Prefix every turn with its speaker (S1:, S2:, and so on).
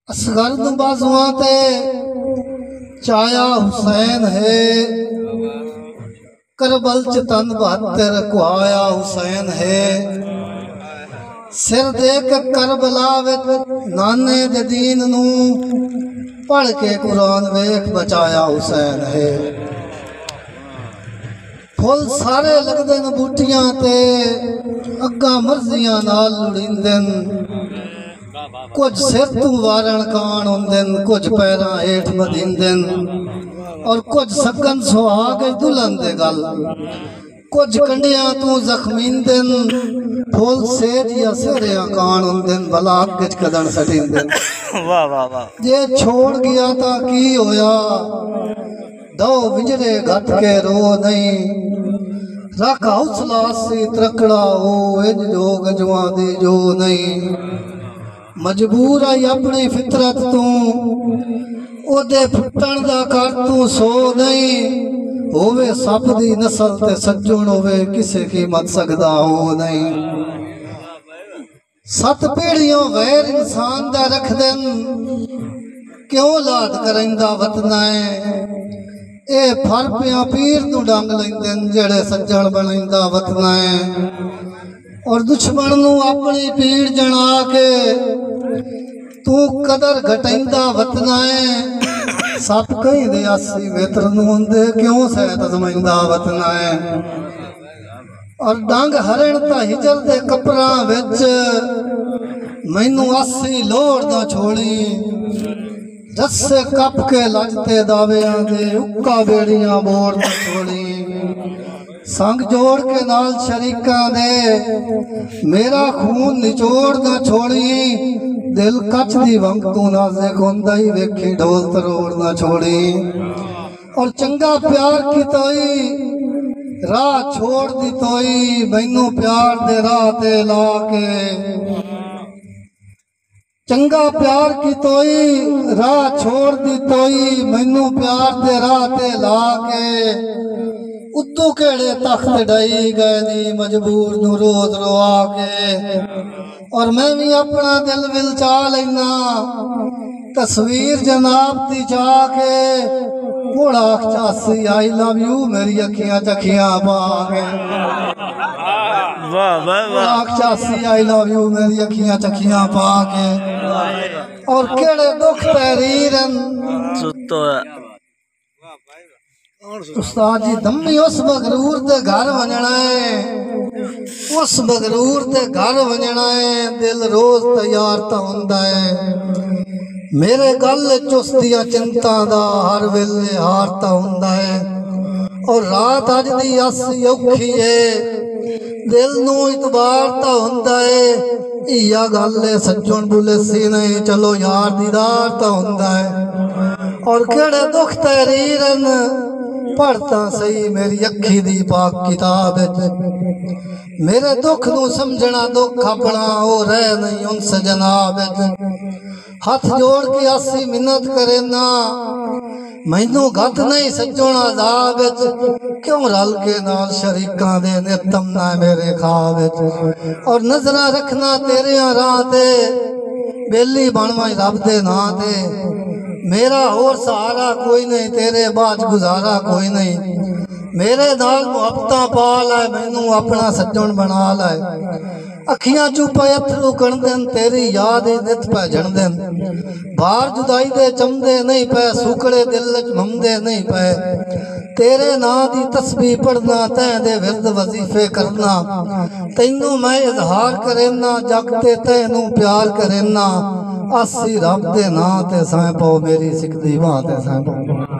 S1: असगर्द बाजुआं ते चाया हुसैन है, करबल च तन 72 कुआया हुसैन है। सिर दे के करबला विच नाने दे दीन नू पढ़ के कुरान वेख बचाया हुसैन है। फुल सारे लगदे न बूटियां ते अग्गा मर्जियां नाल लुड़ींदे न। कुछ सिर तू वारण कान होंदे न, कुछ पैरां हेठ बधींदे न और कुछ सकन सुहाग दुल्हन दे गल। कुछ कंडियां तू जख्मींदे न, फुल सेज या सिरिया कान होंदे न, भला अग च कदन सटींदे न। वाह वाह वाह। जे छोड़ गया ता की होया, दो विजरे घट के रो नहीं। रख हौसला सी त्रकड़ा हो, इज जो गजवा दी जो नहीं। मजबूर आई अपनी फितरत तू, ओदे फुटण दा कर तू सो नहीं। होवे सप दी नस्ल ते सज्जण होवे, किसे की मत सकदा हो नहीं। 7 पीढ़ियों वैर इंसान दा रख देन, क्यों लाड करैंदा वतना है। ए फर पिया पीर तू डंग लैंदे न, जेड़े सज्जण बनैंदा वतना है। और दुश्मन नू अपनी पीड़ जना के तू कदर घटैंदा वतना है। सप कहीं दे 80 मेत्र नू हुंदे, क्यों सैत अजमैंदा वतना है। और डंग हरण ता हिजर दे कपरां विच, मैनू 80 लोड़ ना छोड़ी। रस्से कप के लजते दावियां दे, उक्का बेड़ियां बोड़ ना छोड़ी। संग जोड़ के नाल शरीका दे, मेरा खून निचोड़ ना छोड़ी। दिल कच दी वंग तू नाज़िक हुंदा ही, वेखी ढोल तरोड़ ना छोड़ी। और चंगा प्यार की तोई राह छोड़ दी तोई, मैनू प्यार दे राह ते ला के। चंगा प्यार की तोई राह छोड़ दी तोई, मैनू प्यार दे राह ते ला के। उतू केड़े तख्त डाई गए दी, मजबूर नू रोज रोआ के। और मैं भी अपना दिल विल चा लेना, तस्वीर जनाब दी चा के। मुड़ा 85 आई लव यू मेरी अखियां चखियां पा के। 85 आई लव यू मेरी अखियां चखियां पा के। और केड़े दुख तहरीरन उस्ताद जी दम्मी उस मगरूर दे घर वंजना है, उस मगरूर दे घर वंजना है। दिल रोज तैयार ता हुंदा है, मेरे गल चुस्तियां चिंता दा हर वेले हार ता हुंदा है। और रात अज दी 80 औखी है, दिल नू इतबार ता हुंदा है। इया गल है सज्जण बुले सी नहीं, चलो यार दीदार ता हुंदा है। और केड़े दुख तहरीरन पढ़ता सही मेरी अखी दी पाक किताब। मेरे दुख नू समझना दुख अपना, हो रह नहीं उनसे जनाब। हाथ जोड़ के 80 मिन्नत करे ना, मैनू गत नहीं सज्जण अजाब। क्यों रल के नाल शरीका दे नितम ना मेरे खाब। और नजरा रखना तेरे राह ते, बेली बनवा रब दे ना ते। मेरा और सहारा कोई नहीं, तेरे बाद गुजारा कोई नहीं। मेरे नाल मुहब्बतां पा लै, मैनू अपना सज्जण बना लै। अखियां चू पे अथरू कणदे, तेरी याद नित पै जणदे। बाहर जुदाई दे चमदे नहीं पै, सुकड़े दिल च ममदे नहीं पै। तेरे नां दी तस्बीह पढ़ना, तैं दे विरद वजीफे करना। तैनू मैं इजहार करेना, जग ते तैनू प्यार करेना। 80 रब दे नां ते सैं पाओ, मेरी सिकदी बां ते सैं पाओ।